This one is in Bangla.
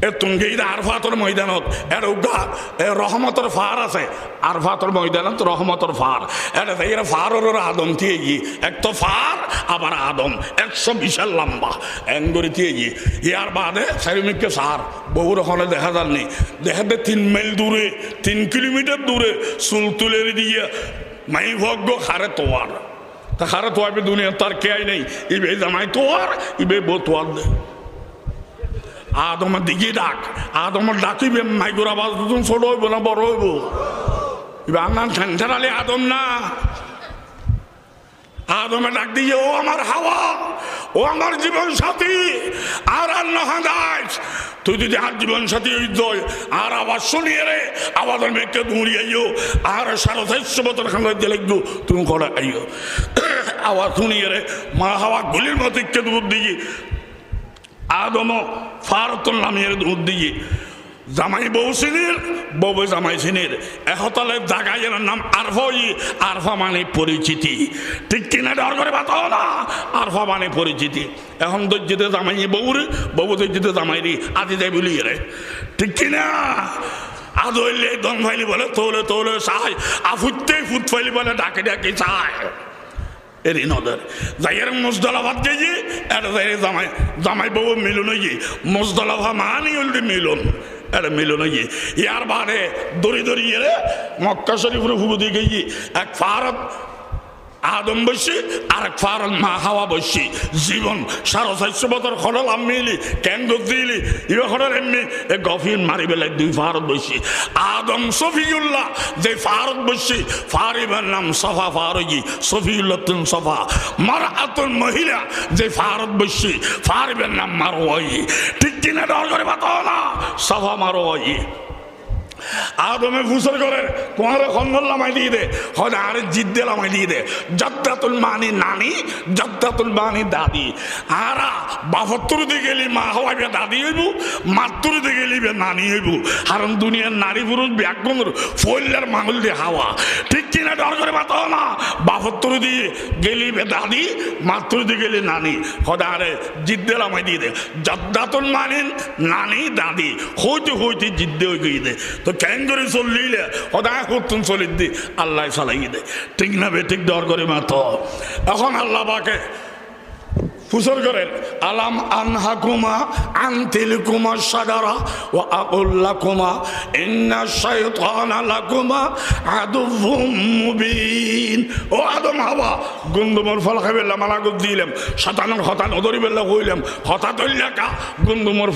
এ তুঙ্গির আরফাতর ময়দানত এর উগা এ রহমতর ফার আছে আরফাতর ময়দানত রহমতর ফার এটা এর ফারের আদম দিয়ে গিয়ে এক তো ফার আবার আদম 120 লম্বা এঙ্গরি দিয়ে গিয়ে ইয়ার বাদে চারিমিককে সার বহু রকম দেখা যাননি দেখাতে 3 মাইল দূরে 3 কিলোমিটার দূরে চুল তুলে দিয়ে মাই ভগ্য খারে তোয়ার তা খারে তোয়াবে দুনিয়া তার কেয়াই নেই ইবে জামাই তোয়ার ইবে বউ তোয়ার দে আদমের দিকে ডাক আদমের ডাকিবে মাইগুর আওয়াজ দুজন ছোট হইব না বড় হইব এবার আন্নান ঠ্যাংঠার আলী আদম না আদমে ডাক দিয়ে ও আমার হাওয়া ও আমার জীবন সাথী আর আল্লাহ দাস তুই যদি আর জীবন সাথী হইতই আর আওয়াজ শুনিয়ে রে আওয়াজের মেঘকে দৌড়িয়াইও আর 450 বছর খাঙ্গা দিয়ে লাগবো তুমি করে আইও আওয়াজ শুনিয়ে রে মা হাওয়া গুলির মতো কে দুধ দিয়ে আদম ফারতুল নামের দুধ দিয়ে জামাই বউ সিনির বউ জামাই সিনির এহতলের জায়গায় এর নাম আরফাই আরফা মানে পরিচিতি ঠিক কিনা ডর করে বাতাও না আরফা মানে পরিচিতি এখন দর্জিতে জামাই বউরে বউ দর্জিতে জামাই রি আদি যাই বলি রে ঠিক কিনা আদলে দন ফাইলি বলে তোলে তোলে চাই আফুতে ফুট ফাইলি বলে ডাকে ডাকে চায় এরই নদের যাইয়ের মুজদালাভাত গিয়ে এটা যাই জামাই জামাই বউ মিলন গিয়ে মুজদালাভা মানি হলদি মিলন এটা মিলন গিয়ে ইয়ার বারে দড়ি দড়িয়ে রে মক্কা শরীফের হুবু দিয়ে গিয়ে এক ফারত আদম বসি আর এক ফারত মা হাওয়া বসি জীবন 450 বছর খড়ল আমিলি কেন দিলি ইবে খড়ল এমনি এ গফিন মারি বেলায় 2 ফারত বসি আদম সফিউল্লাহ যে ফারত বসি ফারিবের নাম সফা ফারগি সফিউল্লাহ তুন সফা মারাতুন মহিলা যে ফারত বসি ফারিবের নাম মারওয়াই ঠিক কিনা ডর করে বাতাও না সফা মারওয়াই আদমে ফুসর করে কোয়ারে খন্দল লামাই দিয়ে দে হয় আরে জিদ্দে লামাই দিয়ে দে জদ্দাতুল মানি নানি জদ্দাতুল মানি দাদি আরা বাফত্তর দিয়ে গেলি মা হওয়াইবে দাদি হইব মাত্তর দিয়ে গেলি নানি হইব কারণ দুনিয়ার নারী পুরুষ ব্যাগুনের ফইলার মাঙ্গল দিয়ে হাওয়া ঠিক কিনা ডর করে বাতাও না বাফত্তর দিয়ে গেলি দাদি মাত্তর দিয়ে গেলি নানি হয় আরে জিদ্দে লামাই দিয়ে দে জদ্দাতুল মানি নানি দাদি হইতে হইতে জিদ্দে হয়ে গিয়ে দে তো কেন করে চললিলে সদায় করতুন চলিত দি আল্লাহ চালাই দে ঠিক না বে ঠিক ডর করে মাতো এখন আল্লাহ বাকে ফুসর করেন আলাম আনহাকুমা আনতিলকুমা শাজারা ওয়া আকুল্লাকুমা ইন্না শাইতানা লাকুমা আদুউম মুবিন ও আদম হাওয়া গুন্দুমর ফল খাইবেলা মালা দিলাম শতান হতান ধরিবেলা কইলাম হঠাৎ হইলা কা গুন্দুমর